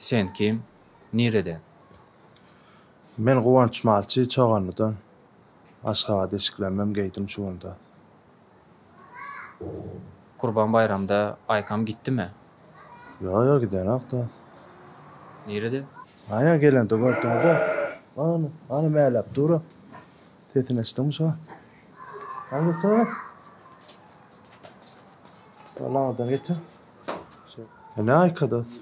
Sen kim? Nereden? Men Guwanç Malçy Çoganydan. Aşgabat eşiklenmem geydim şuunda. Kurban Bayramda Aykam gitti mi? Yo gidenak da. Nerede? Aya gelen de gördüm da. Ana meylap dura. Tetineştim şu. Hangi tara? Vallahi da gitti. Ne aykadas?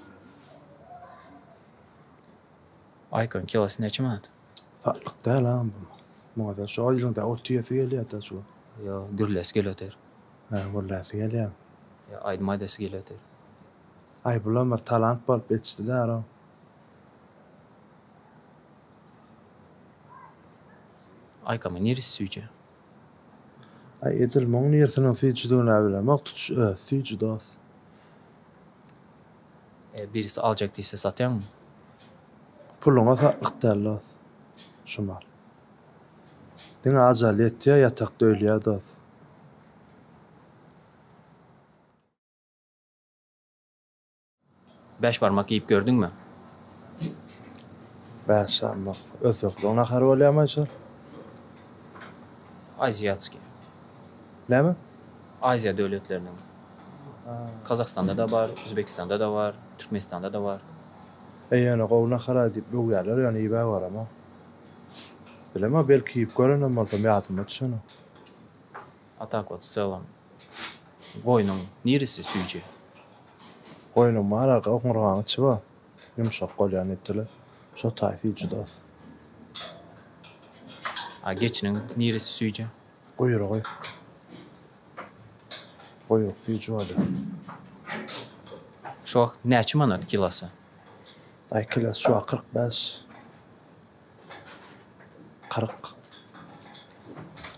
Aykam kilası neçe manat? Farklık değil ha bu. Muğda şu aylığında ortaya fiyeli da şu. Yo, gürles gel öter. Vallahi geliyem. Ya aydın maydası gel öter. Ay bulamar talant bol betişti de ara. Aykamı neresi süyce? Ay edil mon niyetinin fiyçuduğunu bile. Maktuç fiyçudas. Birisi alacak değilse satayan mı? Puluna farklık değil. Şumal. Dine acaliyet ya yatakta ölüye das. Beş parmak yiyip gördün mü? Başarmak. Özöklü ona karı olayamayacak. Aziyatski. Ne mi? Azya devletlerinin. Kazakistan'da da var, Özbekistan'da da var, Türkmenistan'da da var. Yani kovuna kara deyip bu yerler yani iyi var ama. Bilema belki yiyip gören ama yatıma düşene. Atak ot selam. Goynun neresi süyce? Koyunun mağara okumurağını çıva. Yumuşak kol yani ettiler. Şu tayfi cudas. Geçinin neresi süyce? Koyur koy. Koyur fiycu öyle. Şu an neçe manat kilası? Ay kilas şu an 45. 40.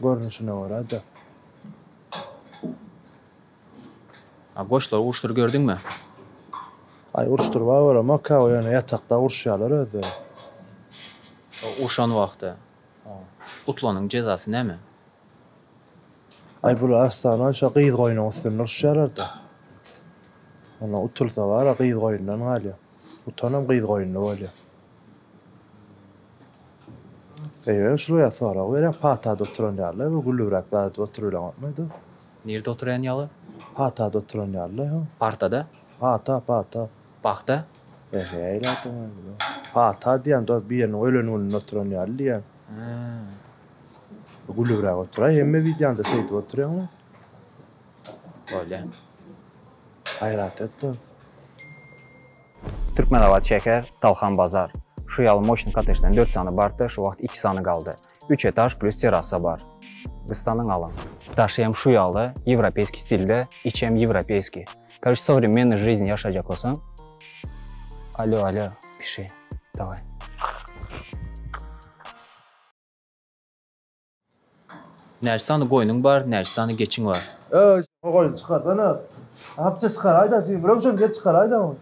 Görünüşüne var hadi. Goşlar uçtur gördün mü? Ay uruşturma var ama kao yani yatakta uruşuyorlar öyle. Uşan vaxtı. Utlanın cezası ne mi? Ay bu astana şu qıyız qoyunun üstüne uruşuyorlar da. Ona utulsa var qıyız qoyundan alıyor. Utanam qıyız qoyununu alıyor. Şuraya sonra veren patada oturan yerler ve güllübraklarda oturuyorlar mıydı? Nerede oturan yalı? Patada oturan yerler ha. Partada? Pata. Bakta? Öyle tamam. Pata diyen de bir yerin ölünün oturan yerler yani. Güllübrak oturuyor. Hem bir diyen de şeyde oturuyor mu? Öyle. Hayrat etti. Türkmenava Çeker, Talxan Bazar. Şu yalı moşnik ateşten 4 sanı bardı, şu vaxt 2 sanı kaldı. 3 etaj plus terasa var. Kıstanın alan. Daşıyam şu yalı, европейский stilde, içem европейский. Короче, современную жизнь yaşayacak olsan. Alo, pişi. Давай. Nersanı koyunun var, nersanı geçin var. Koyun çıkar bana. Hapse çıkar hayda. Bırakacağım geç çıkar hayda.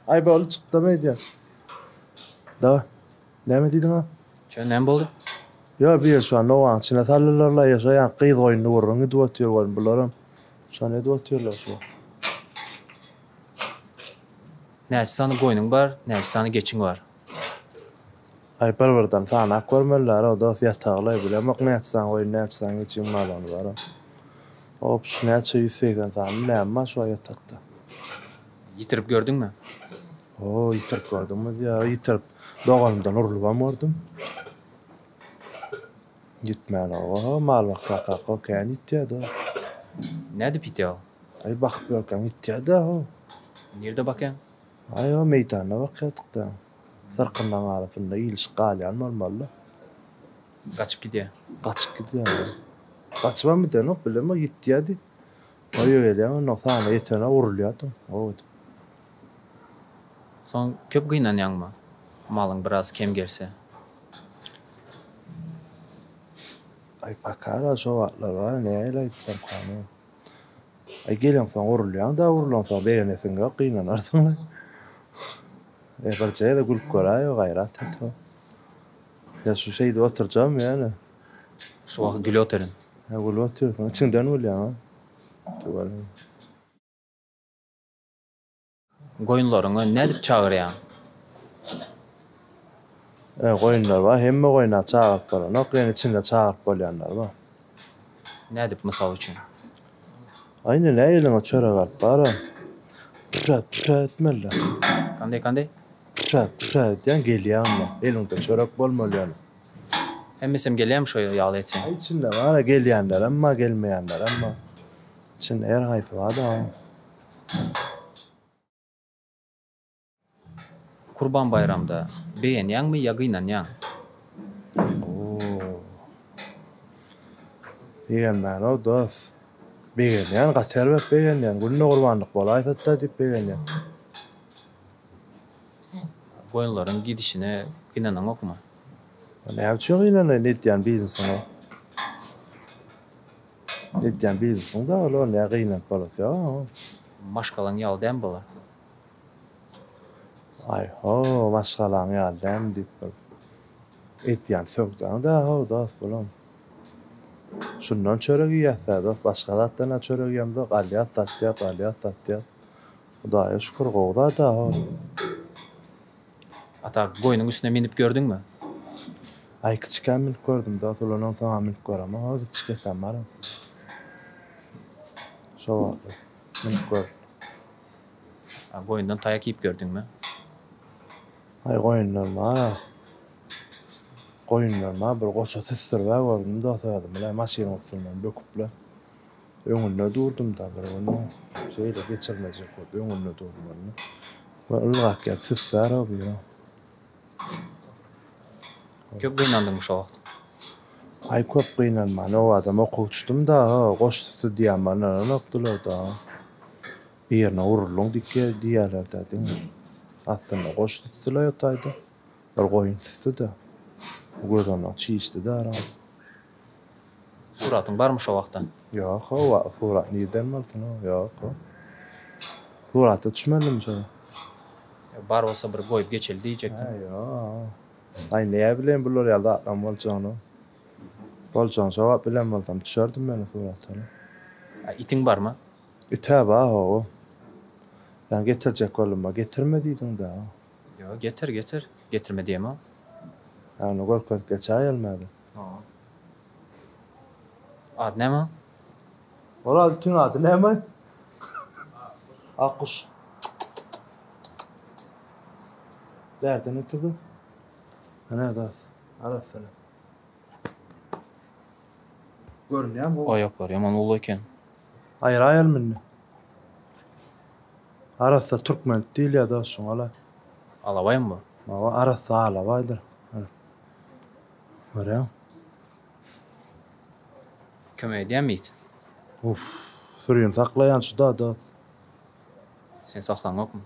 Ay böyle çıktı mıydı? Da. Ne mi dedin ha? Ne oldu? Ya bir şu an o an içine tarlalarla yaşayan kıyı oyunu vurun. Ne duvatıyor var bunlarım. Şu an ne duvatıyorlar şu an. Nersanı koyunun var, nersanı geçin var. Ay barbardan falan ak vermerler. O da fiyat tağlay bile. Ama ne etsen oyun ne etsen geçin malanı var. O şu ne etse yüzeyken falan. Ne ama şu yatakta. Yitirip gördün mü? Oo yitirip gördüm mü ya yitirip. Doğanımdan urulubam gördüm. Gitmeyen o mal vakta o kendi ihtiyada. Nerede piti o? Ay bakıp yorken ihtiyada o. Nerede bakayım? Ay o meydana bakıyorduk da. Sarkından arasında iyiliş kalyan normalde. Kaçıp gidiyor. Kaçıp gidiyor. Kaçma mı dene o bileme ihtiyada. O öyle ama o sana yetene uruluyordu. Oydu. Son köp kıynan mı? Malın biraz kem gelse. Ay bakara şu vatlar var ne öyle gittim kanı. Ay gelen falan uruluyor da urulan falan beğenefin yok kıynan artık. Parçaya da gülüp koray gayret et. Ya şu şeyde oturacağım yani. Şu vaxt gülü oturun. Ya gülüp oturuyorsun. İçinden oluyor ha. Goyunlaryňy nädip çağırýan? Koyunlar var. Hemme koyuna çağırıp var. Noklerin içinde çağırıp bolyanlar var. Nädip mysal üçin? Aynen eýleňe çöre galyp bar. Pürat etmeli. Kanday? Pürat diýen gelýänler. Elinde çörek bolmaly. Hemmesem gelýär şo ýaly etsen. İçinde var gelýänler amma gelmeýänler amma. İçinde her hayfy var da. Kurban bayramda beýenýärmi ýa gynanýar? Beýenmän o dost. Beýenýän gaçerbep beýenýän. Günne gurbanlyk bolaýsa da diýip beýenýän. Goyunlaryň gidişine gynanan okma. Ne çok inanın ne diyen biznesin o. Ne diyen biznesin da ola ne gıynan balık ya. Maşgalan ýaldan bolar. Ay ho maşgalan yaldan dip. Et diyen sökdan da ho da bolam. Şundan çörek ýetdi da başgalardan çörek ýemde galyat tatýat. Hudaýa şükür gowda da ho. Ata goýunyň üstüne minip gördüňmü? Ay küçükken minip gördüm da tulanan tamam minip görem ama küçükken var. Şo minip gördüm. Goýundan taýak ýyp gördüňmü? Ay koyunlar var. Koyunlar var. Bir koça tüstür var gördüm da atadım. Böyle maşin oturmam böküple. Önüne durdum da bir onu. Şeyle geçirmeyecek oldu. Önüne durdum onu. Ve ılgak gelip tüstür abi ya. Köp gynandyň şo wagt. Ay köp kıynanman. O adam okutuştum da koştusu diyen bana noktalar da. Bir yerine vurulun diyeler dedin. Aslında koştusular yataydı. Bir koyun tüstü de. O gözümden çiğişti de ara. Suratyň barmy şo wagtda? Yok o surat neden malsın o? Yok o. Suratı düşmedim sana. Bar bolsa bir goýup geçeli diýjekdim. Yok. Ay ne bileyim bunlar ya da adam bolcağını. Bolcağını cevap bilen maldım. Düşürdüm beni suratını. Itiň barmy? İte ba o. Ben getirecek olma getirmediydin da. Yo, getir. Getirme diýem o. Yani korkak geçe gelmedi. Ad näme? Oral tüm adı ne mi? Akkuş. Nereden ötürdü? Ne das? Arasana. Görünüyor mu? Ayaklar yaman ulu eken. Hayır minni. Arasa Türkmen değil ya da şun ala. Alabaýym bu? Ama arasa alabaydır. Var ya. Kömek edýänmiydi? Sürüyün saklayan şu da. Sen saklaňokmy?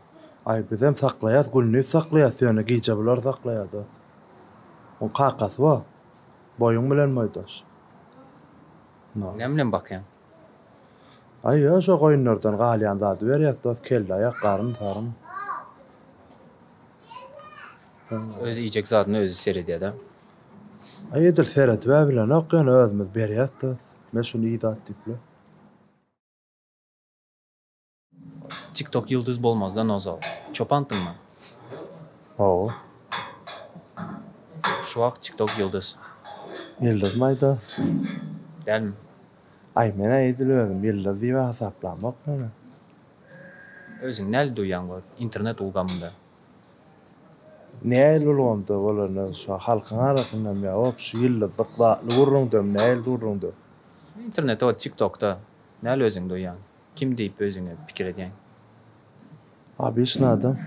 Ay bizim saklayat, gülünü saklayat yani giycebiler saklayat. On kakas var. Boyun bilen maydaş. Näme bilen bakýan? Ay ya şu koyunlardan galyan daldı berýät da kelle ayak garyn tarym. Özü ýiyecek zadyny özü seredýär da. Ay edil seret we bilen okyan özümüz berýät da. Men şunu iýdat diýip. TikTok yıldız bolmazdan ozal. Çopandyňmy? O. Şu wagt TikTok yıldız. Yıldız mayda. Dälmi? Ay mene edil özüm yıldız diýip hasaplamak mene. Özüň näle duýan bu internet ulgamynda? Näil ulgamda bolan şu halkyň arasyndan ya hop şu yıldızlykla gurrundan näil durrundan. İnternetde o TikTok'ta näle özüň duýan? Kim diýip özüňe pikir edýän? Abi iş adam.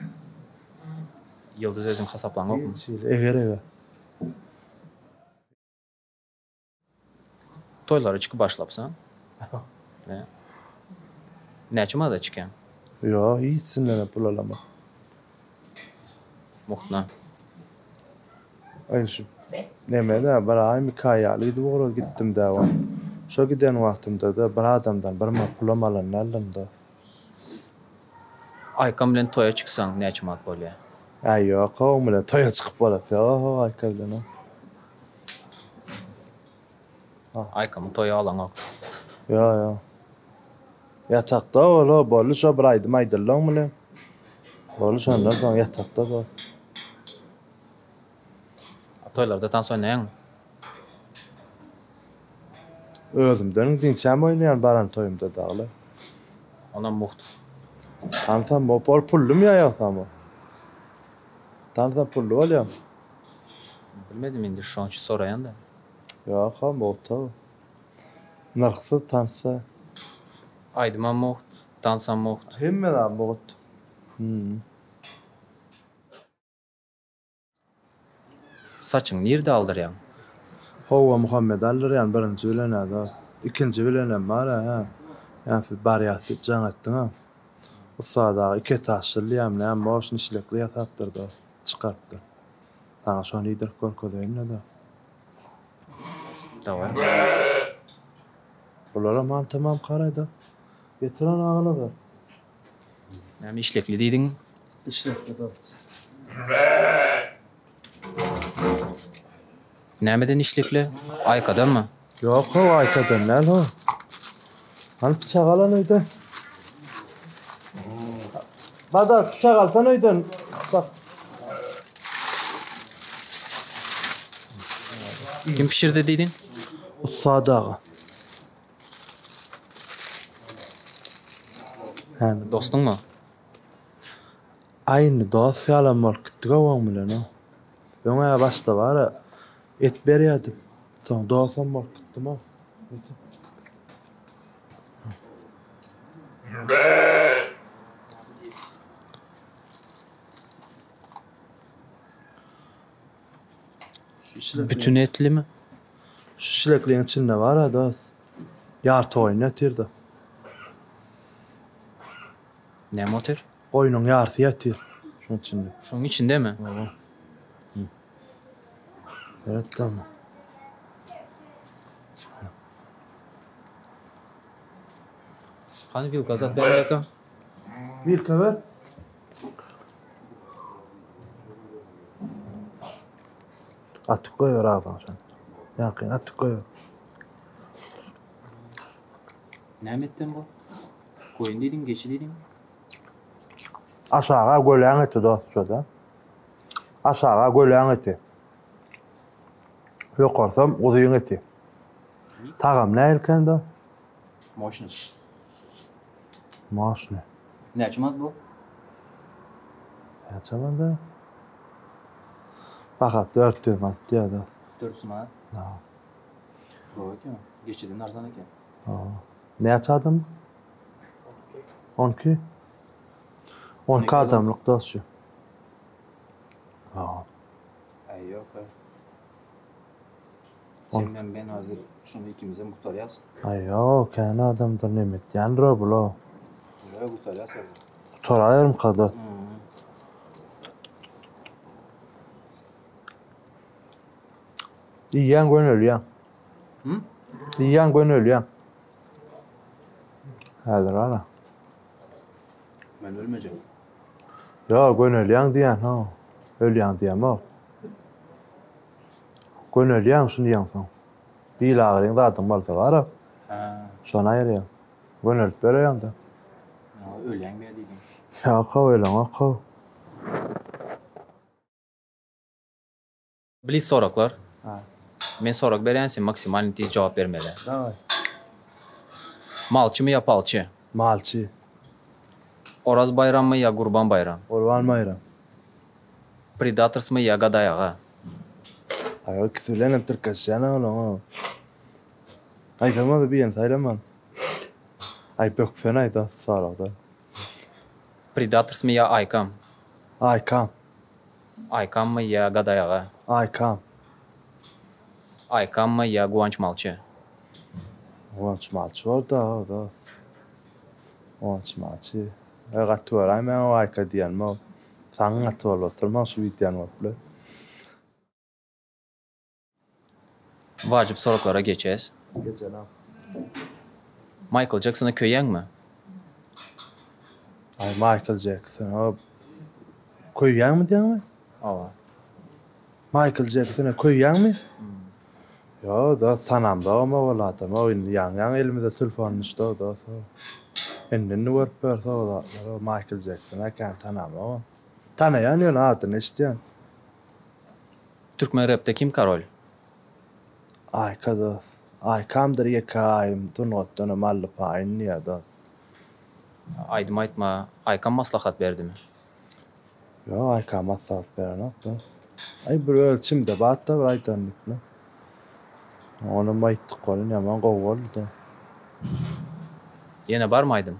Yıldız özüň hasaplaňokmy? Eger. Toylara çıkıp başlapsan? Ne? Näçe da çykýan? Yo, hiç sinirlen bulalama. Muhtna. Ay şu neme de bara ay mikayalydy bora gittim da. Şo giden wagtymda da bir adamdan bir pulum alanlardım da. Aykam bilen toya çıksan näçe mat bolýar? Ay yo, kawum bilen toya çykyp bolat. Yo, aykam bilen. Aykamı toya alaňok. Yo. Yatakda ola bolu şo bir aýdym aýdylaň bilen. Oluş ondan sonra yatakta da. Toylarda dans oynayan. Özümden dinçem oynayan baran toyumda dağlı. Ona muht. Tanısam o bol pullu mu yayaksam o? Tanısam pullu olayım. Bilmedim indi şu an şu sorayan da. Yok ama o ta. Narksı tanısa. Aydıma muht, dansa muht. Himme lan bu. Saçın nerede aldıryan? Hova Muhammed alır yani birinci bilen adı. İkinci bilen var ha. Yani fi bariyatı can ettin ha. O sağda iki taşırlı yemle hem boşun işlekli yatattırdı. Çıkarttı. Bana şu an iyidir korku değil ne de. Tamam. Bunlar tamam karaydı. Getiren ağını da. Yani işlekli deydin. İşlekli de. Nämeden işlekli? Aykadan mı? Yok o aykadan ne o? Hani bıçak alan öydün. Bada bıçak alsan öydün. Bak. Kim pişirdi deydin? O sağda. Yani Dostun mu? aynı dost yalan marketga var mı lan o? Ben ya başta var ya et beriydim. Sonra dostum markette mi? Bütün etli mi? Şu şilekliğin içinde var ya dost. Yartı oynatirdi. Ne motor? Oyunun yartı yatir. Şunun içinde. Şunun içinde mi? Evet tamam. Hani bir gazat ben yakın. Bir kahve. Atık koyuyor ağzına sen. Yakın atık koyuyor. Nämetten bu? Koyun deydin, geçi deydin. Aşağı göleğin eti dost şurada. Aşağı göleğin eti. Yukarıdan uzun eti. Tağım ne ilken de? Moşnu. Maaş ne? Ne açmadı bu? Ya çaban da. Bakıp 4 man diye de. 400 manat. Ha. Doğru ki mi? Geçidin arzan eken. Ne açadın? 12. 12 adamlık dost şu. Ha. Ay yok be. Sen ben hazır şunu ikimize muhtar yaz. Ay yok kendi adamdır nimet. Yani roblo. Ya muhtar yaz hazır. Torayırım kadar. Yiyen gönül yan. Hı? Yiyen gönül yan. Hadi ara. Ben ölmeyeceğim. Ya gönül yan diyen ha. Öl yan diyen o. Gönül yan şunu yan falan. Bir lağırın da adım var da var. Ha. Sonra ayır yan. Gönül böyle yan da. Ya ölen bir dedim. Ya kav öyle ha kav. Biliz soraklar. Ha. Men sorak berensin maksimal nitiz cevap vermeli. Davay. Malçı mı ya palçı? Malçı. Oraz bayram mı ya kurban bayram? Orvan mayram. Predators mı ya gadayağa? Ay o kisulenem Türkçene oğlum. Ay tamam da bir yan saylamam. Ay bök fenay da sağlar da. Predators mı ya aykam? Ay kam. Aykam mı ya gadayağa? Ay kam. Aykam mı ya guanç malçı? Onç malçı var da o da. Onç malçı. Ay gattuvar ay men o ayka diyen ma. Sen gattuvar oturma şu bitiyen var bile. Vacip soraklara geçeceğiz. Geçelim. Michael Jackson'ı köyyen mi? Ay Michael Jackson o. Koyuyan mı diyen mi? Ava. Michael Jackson'a koyuyan mı? Ya da tanamda ama valla da. O yan elimizde sülfanın işte o da. Enden görüp berse o Michael Jackson kan tanama. Tanayan ýöne adyny eşitýän. Türkmen rap'te kim Karol? Ay kada. Ay kamdır yekaym tunotdan mallı paýyn ýa-da. Aydım aytma, Aykan maslahat berdimi? Yo ay kamat beren da. Ay bir ölçümde batta bir aytanlypla. Onu maýtdyk golun ýaman gowuldy. Yine barmaydım.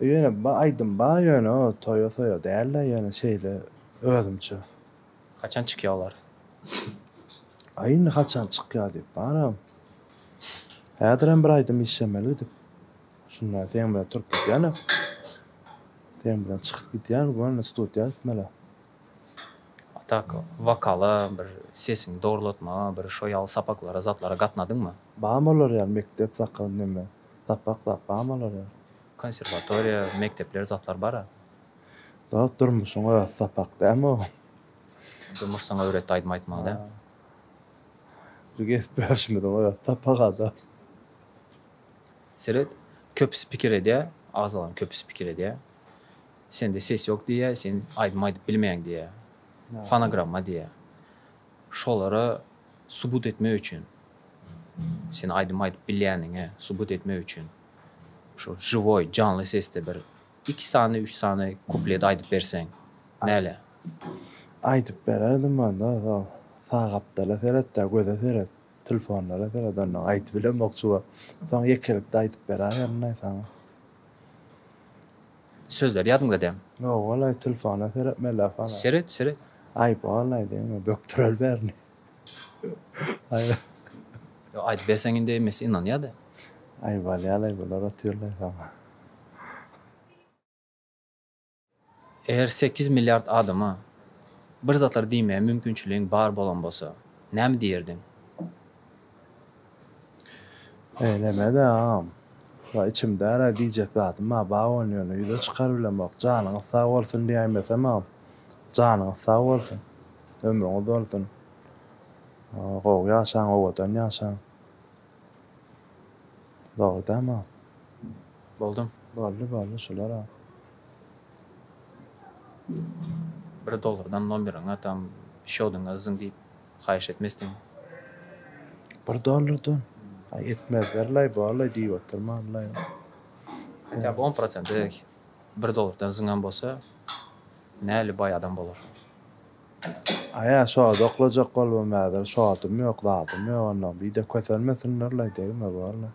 Ýöne aýdym ba ýöne o Toyota dälle ýöne şeýle özümçe. Kaçan çıkıyorlar? Aýyny haçan çykýar diýip baram. Häzirem bir aýdym işlemeli dip. Şundan teň bilen turup gitýän. Teň bilen çykyp gitýän, gönle studiýa gitmeli. Atak vakalı, bir sesini doğrulatma, bir şoyalı sapaklara, zatlara gatnadın mı? Bam bolar ýa mektep sakyn neme. Sapaklar bam bolar ýa. Konservatoriya, mektepler, zatlar bara. Da durmuşyň sapak däme. Durmuş sana öğretti aydım aytma da. Bir gep berşmedi o sapak da. Seret, köp spiker edýär, ağzalan köp spiker edýär. Sende ses yok diye, sen aydım aydıp bilmeyen diye. Fonogramma diye. Şoları subut etme üçün. Sen aydım aydıp bilýänine subut etme üçün. Şu живой, canlı sesde bir 2 sany, 3 sany kuplet aydıp bersen. Näle? Aydyp bererdim ben da. Fagapdala teretde göze teret. Telefonlara teret onu aýdyp bilemokçu. Soň ýekelikde aýdyp bererdim sana. Sözler yadımda dem. No, vallahi telefona teretmeli falan. Seret. Ay vallahi deme böktürel berni. Ay Aydıp bersen indi mes inanýardy. ay vallahi bular atýarlar sana. Eğer 8 milyard adama bir zatlar diýmeye mümkinçiligiň bar bolan bolsa, näme diýerdin? Eyleme am. Ya içimde ara diýjek zatym ma bawan ýöne ýüze çykaryp bilemek. Janyň sag bolsun diýmesem am. Janyň sag bolsun. Ömrüň uzun bolsun. Gowy ýaşaň, owatan ýaşaň. Doğru tamam. Boldum. Bolly şular ha. $1 nomeriňe tam şoduňa zyň diýip haýyş etmesdiň. $1'dan. Ay etmezlerler vallahi diýip oturmanlar. Haçap 10% $1 zyňan bolsa, näli bay adam bolar. Aya şo doklajak bolmaýar, şo atym ýok, zatym ýok, onda bir de köselmesinler diýme vallahi.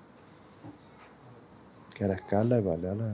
Gerek galy vallahi.